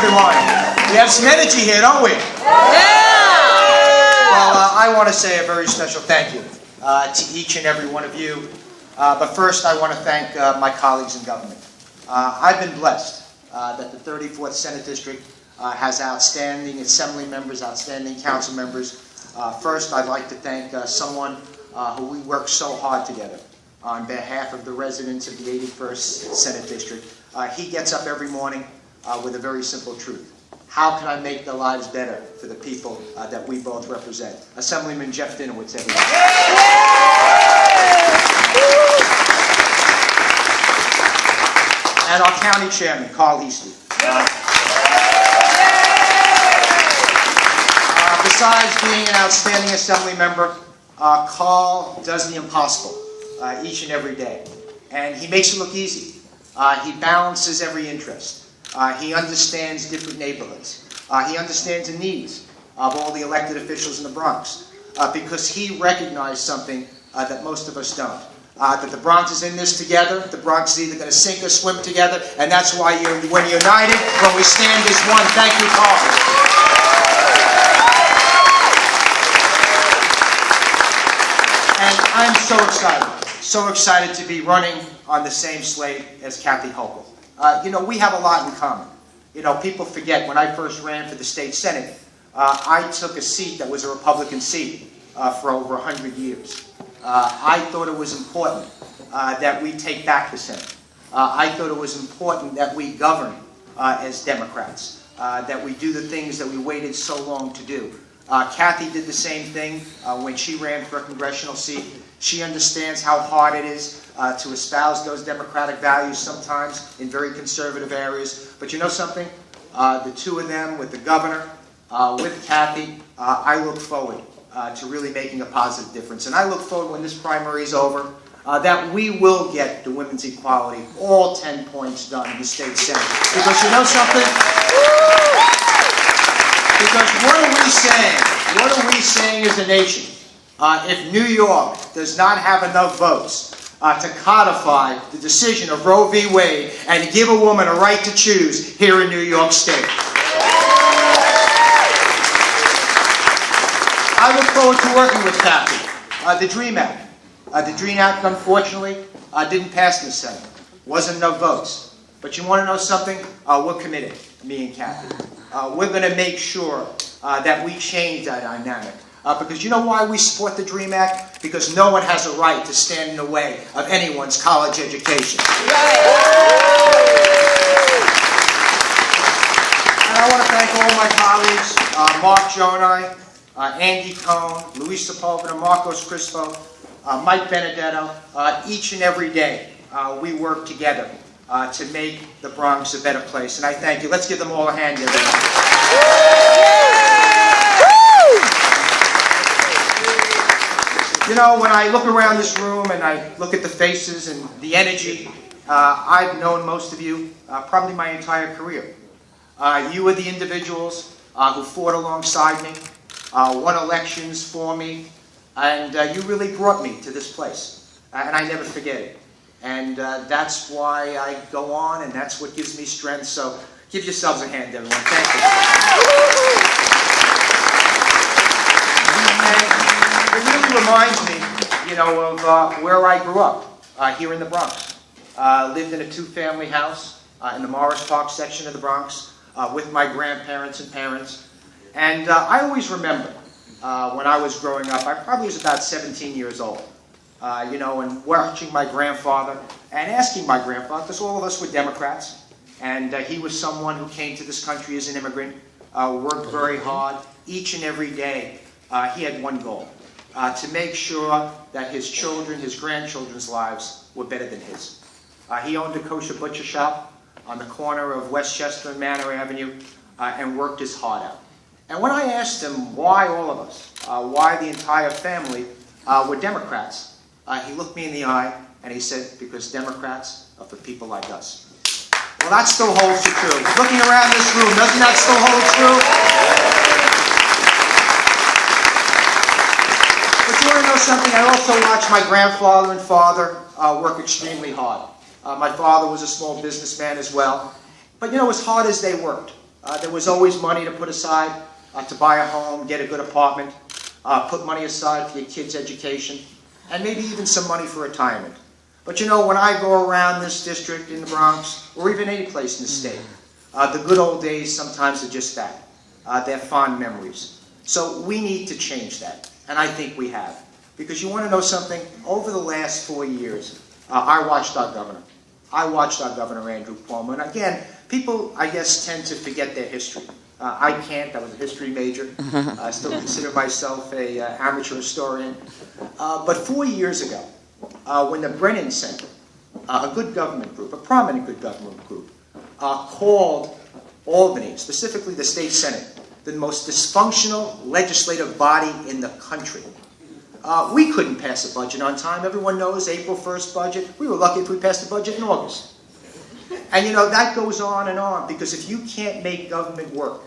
everyone? We have some energy here, don't we? Well, I want to say a very special thank you to each and every one of you. But first, I want to thank my colleagues in government. I've been blessed that the 34th Senate District has outstanding assembly members, outstanding council members. First, I'd like to thank someone who we work so hard together on behalf of the residents of the 81st Senate District. He gets up every morning with a very simple truth. How can I make their lives better for the people that we both represent? Assemblyman Jeff Dinowitz, everyone. And our county chairman, Carl Heasty. Besides being an outstanding assembly member, Carl does the impossible each and every day. And he makes it look easy. He balances every interest. He understands different neighborhoods. He understands the needs of all the elected officials in the Bronx because he recognized something that most of us don't. That the Bronx is in this together. The Bronx is either going to sink or swim together, and that's why we're united, when we stand as one. Thank you, Carl. And I'm so excited to be running on the same slate as Kathy Hochul. You know, we have a lot in common. You know, people forget when I first ran for the state Senate, I took a seat that was a Republican seat for over 100 years. I thought it was important that we take back the Senate. I thought it was important that we govern as Democrats, that we do the things that we waited so long to do. Kathy did the same thing when she ran for a congressional seat. She understands how hard it is to espouse those democratic values sometimes in very conservative areas. But you know something? The two of them, with the governor, with Kathy, I look forward to really making a positive difference. And I look forward, when this primary is over, that we will get the women's equality, all 10 points done in the state Senate. Because you know something? Because what are we saying? What are we saying as a nation? If New York does not have enough votes to codify the decision of Roe v. Wade and give a woman a right to choose here in New York State. I look forward to working with Kathy. The DREAM Act. The DREAM Act, unfortunately, didn't pass in the Senate. Wasn't enough votes. But you want to know something? We're committed, me and Kathy. We're going to make sure that we change that dynamic. Because you know why we support the DREAM Act? Because no one has a right to stand in the way of anyone's college education. And I want to thank all my colleagues, Mark Jonai, Andy Cohn, Luis Sepulveda, Marcos Crispo, Mike Benedetto. Each and every day we work together to make the Bronx a better place. And I thank you. Let's give them all a hand, everyone. You know, when I look around this room and I look at the faces and the energy, I've known most of you probably my entire career. You are the individuals who fought alongside me, won elections for me, and you really brought me to this place. And I never forget it. And that's why I go on, and that's what gives me strength. So give yourselves a hand, everyone. Thank you. And it really reminds me, you know, of where I grew up, here in the Bronx. Lived in a two-family house in the Morris Park section of the Bronx with my grandparents and parents. And I always remember when I was growing up, I probably was about 17 years old, you know, and watching my grandfather and asking my grandfather, because all of us were Democrats, and he was someone who came to this country as an immigrant, worked very hard each and every day. He had one goal, to make sure that his children, his grandchildren's lives were better than his. He owned a kosher butcher shop on the corner of Westchester and Manor Avenue and worked his heart out. And when I asked him why all of us, why the entire family were Democrats, he looked me in the eye and he said, because Democrats are for people like us. Well, that still holds true. Looking around this room, doesn't that still hold true? But you want to know something? I also watched my grandfather and father work extremely hard. My father was a small businessman as well. But you know, as hard as they worked, There was always money to put aside to buy a home, get a good apartment, put money aside for your kids' education, and maybe even some money for retirement. But you know, when I go around this district in the Bronx, or even any place in the state, the good old days sometimes are just that. They're fond memories. So we need to change that, and I think we have. Because you want to know something? Over the last 4 years, I watched our governor. I watched our governor, Andrew Cuomo. And again, people, I guess, tend to forget their history. I can't. I was a history major. I still consider myself an amateur historian. But 4 years ago, when the Brennan Center, a good government group, a prominent good government group, called Albany, specifically the state Senate, the most dysfunctional legislative body in the country. We couldn't pass a budget on time. Everyone knows April 1st budget. We were lucky if we passed the budget in August. And you know, that goes on, because if you can't make government work,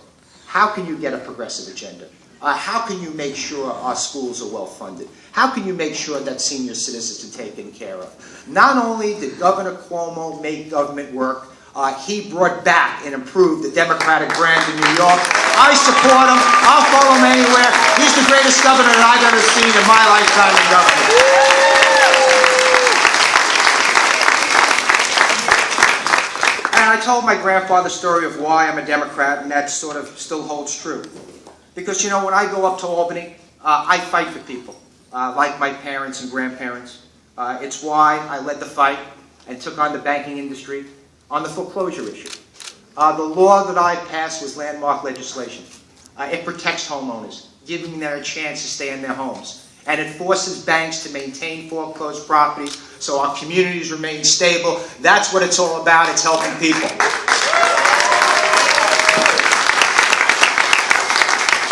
how can you get a progressive agenda? How can you make sure our schools are well funded? How can you make sure that senior citizens are taken care of? Not only did Governor Cuomo make government work, he brought back and improved the Democratic brand in New York. I support him. I'll follow him anywhere. He's the greatest governor that I've ever seen in my lifetime in government. And I told my grandfather's story of why I'm a Democrat, and that sort of still holds true. Because, you know, when I go up to Albany, I fight for people, like my parents and grandparents. It's why I led the fight and took on the banking industry on the foreclosure issue. The law that I passed was landmark legislation. It protects homeowners, giving them a chance to stay in their homes. And it forces banks to maintain foreclosed properties so our communities remain stable. That's what it's all about. It's helping people.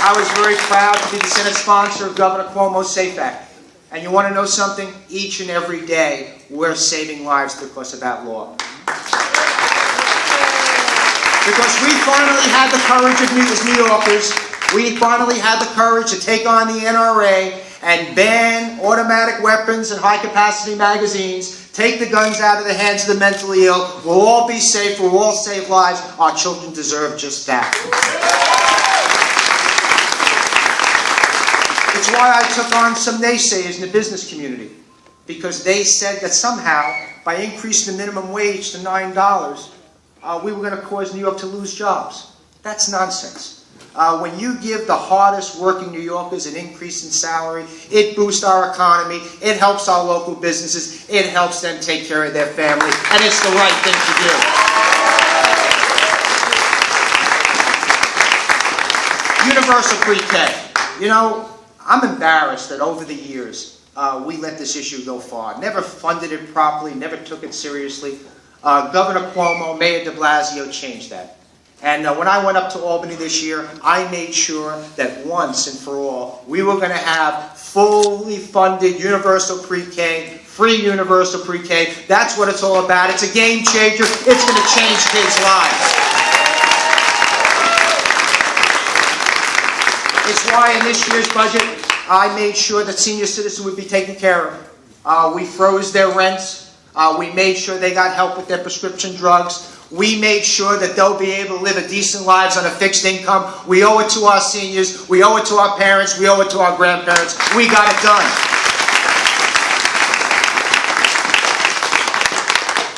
I was very proud to be the Senate sponsor of Governor Cuomo's SAFE Act. And you want to know something? Each and every day, we're saving lives because of that law. Because we finally had the courage as New Yorkers, we finally had the courage to take on the NRA and ban automatic weapons and high-capacity magazines, take the guns out of the hands of the mentally ill. We'll all be safe. We'll all save lives. Our children deserve just that. It's why I took on some naysayers in the business community, because they said that somehow, by increasing the minimum wage to $9, we were going to cause New York to lose jobs. That's nonsense. When you give the hardest working New Yorkers an increase in salary, it boosts our economy, it helps our local businesses, it helps them take care of their family, and it's the right thing to do. Universal pre-K. You know, I'm embarrassed that over the years we let this issue go far. Never funded it properly, never took it seriously. Governor Cuomo, Mayor de Blasio changed that. And when I went up to Albany this year, I made sure that once and for all, we were going to have fully funded universal pre-K, free universal pre-K. That's what it's all about. It's a game changer. It's going to change kids' lives. It's why in this year's budget, I made sure that senior citizens would be taken care of. We froze their rents. We made sure they got help with their prescription drugs. We made sure that they'll be able to live a decent lives on a fixed income. We owe it to our seniors. We owe it to our parents. We owe it to our grandparents. We got it done.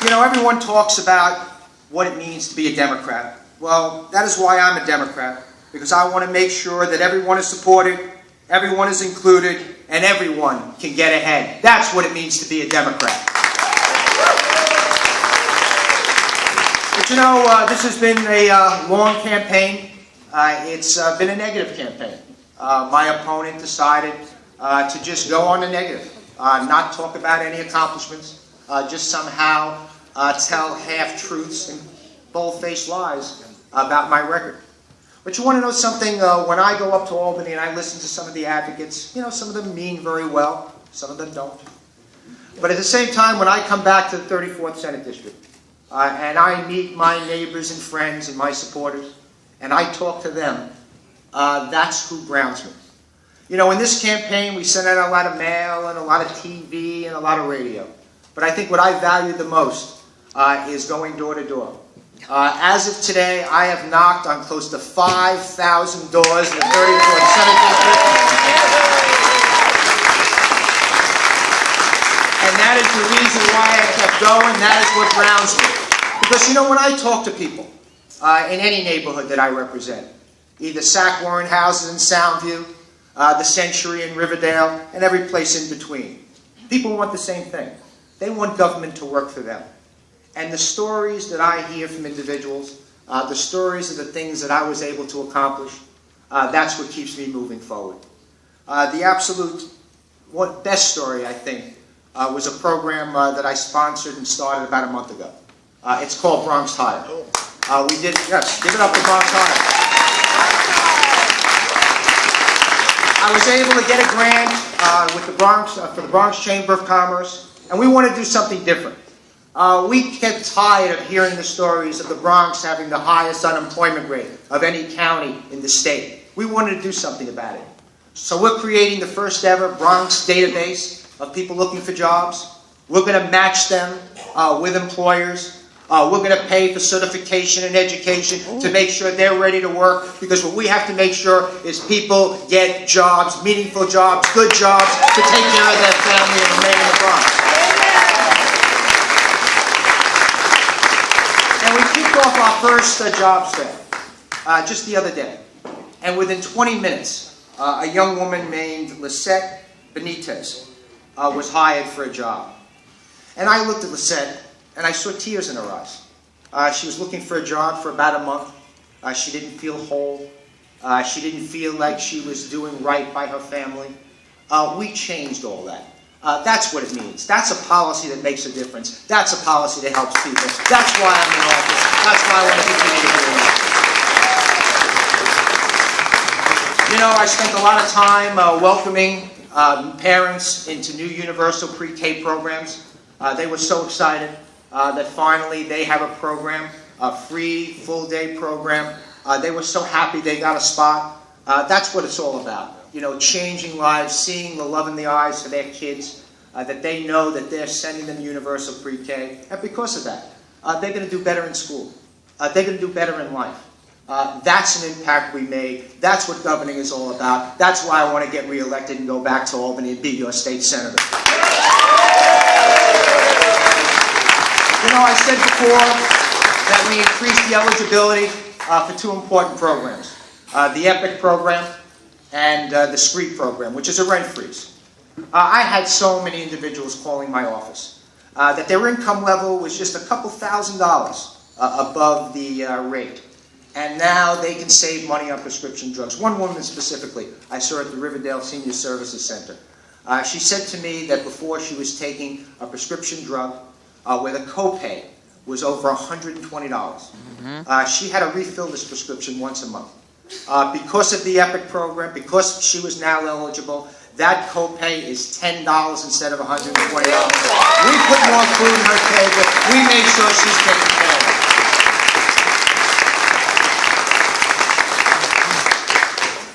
You know, everyone talks about what it means to be a Democrat. Well, that is why I'm a Democrat, because I want to make sure that everyone is supported, everyone is included, and everyone can get ahead. That's what it means to be a Democrat. But you know, this has been a long campaign. It's been a negative campaign. My opponent decided to just go on the negative, not talk about any accomplishments, just somehow tell half-truths and bold-faced lies about my record. But you want to know something? When I go up to Albany and I listen to some of the advocates, you know, some of them mean very well, some of them don't. But at the same time, when I come back to the 34th Senate District, and I meet my neighbors and friends and my supporters, and I talk to them, that's who grounds me. You know, in this campaign, we sent out a lot of mail and a lot of TV and a lot of radio. But I think what I value the most is going door to door, As of today, I have knocked on close to 5,000 doors in the 34th Senate District. And that is the reason why I kept going. That is what grounds me. Because, you know, when I talk to people in any neighborhood that I represent, either Sac Warren houses in Soundview, the Century in Riverdale, and every place in between, people want the same thing. They want government to work for them. And the stories that I hear from individuals, the stories of the things that I was able to accomplish, that's what keeps me moving forward. The absolute best story, I think, was a program that I sponsored and started about a month ago. It's called Bronx Hire. We did, yes, give it up for Bronx Hire. I was able to get a grant with the Bronx, for the Bronx Chamber of Commerce, and we want to do something different. We get tired of hearing the stories of the Bronx having the highest unemployment rate of any county in the state. We wanted to do something about it. So we're creating the first ever Bronx database of people looking for jobs. We're going to match them with employers. We're going to pay for certification and education to make sure they're ready to work, because what we have to make sure is people get jobs, meaningful jobs, good jobs, to take care of their family and remain in the Bronx. And we kicked off our first jobs fair just the other day. And within 20 minutes, a young woman named Lisette Benitez was hired for a job. And I looked at Lisette, and I saw tears in her eyes. She was looking for a job for about a month. She didn't feel whole. She didn't feel like she was doing right by her family. We changed all that. That's what it means. That's a policy that makes a difference. That's a policy that helps people. That's why I'm in office. That's why I want to continue to do it. You know, I spent a lot of time welcoming parents into new universal pre-K programs. They were so excited that finally they have a program, a free full-day program. They were so happy they got a spot. That's what it's all about. You know, changing lives, seeing the love in the eyes of their kids, that they know that they're sending them universal pre-K. And because of that, they're going to do better in school. They're going to do better in life. That's an impact we made. That's what governing is all about. That's why I want to get reelected and go back to Albany and be your state senator. You know, I said before that we increased the eligibility for two important programs. The EPIC program and the SCREET program, which is a rent freeze. I had so many individuals calling my office that their income level was just a couple $1,000s above the rate. And now they can save money on prescription drugs. One woman specifically, I saw at the Riverdale Senior Services Center. She said to me that before she was taking a prescription drug where the copay was over $120. She had to refill this prescription once a month. Because of the EPIC program, because she was now eligible, that copay is $10 instead of $120. We put more food on her table. We made sure she's taken care of.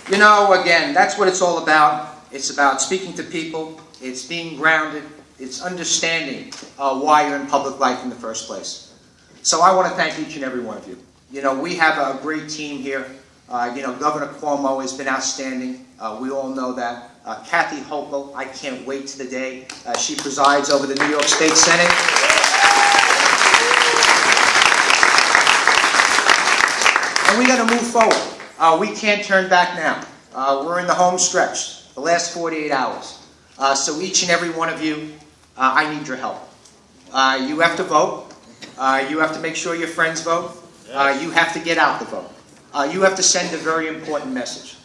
You know, again, that's what it's all about. It's about speaking to people. It's being grounded. It's understanding why you're in public life in the first place. So I want to thank each and every one of you. You know, we have a great team here. You know, Governor Cuomo has been outstanding. We all know that. Kathy Hochul, I can't wait to the day she presides over the New York State Senate. And we got to move forward. We can't turn back now. We're in the home stretch, the last 48 hours. So each and every one of you, I need your help. You have to vote. You have to make sure your friends vote. You have to get out the vote. You have to send a very important message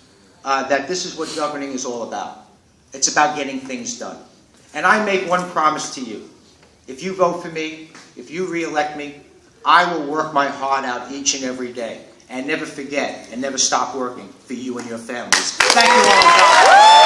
that this is what governing is all about. It's about getting things done. And I make one promise to you. If you vote for me, if you re-elect me, I will work my heart out each and every day and never forget and never stop working for you and your families. Thank you all.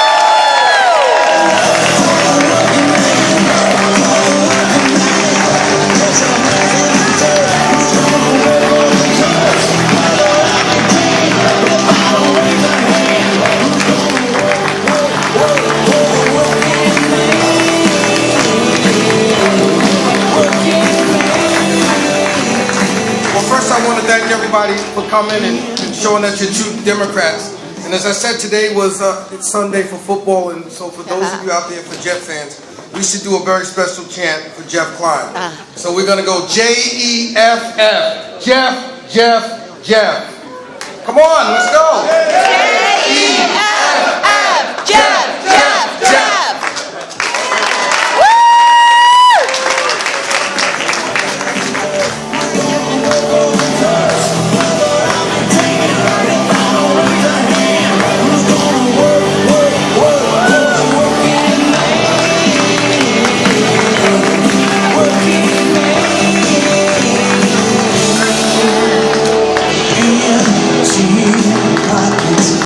thank everybody for coming and showing that you're true Democrats. And as I said, today was it's Sunday for football, and so for those of you out there for Jeff fans, we should do a very special chant for Jeff Klein. So we're going to go J-E-F-F. Jeff, Jeff, Jeff. Come on, let's go.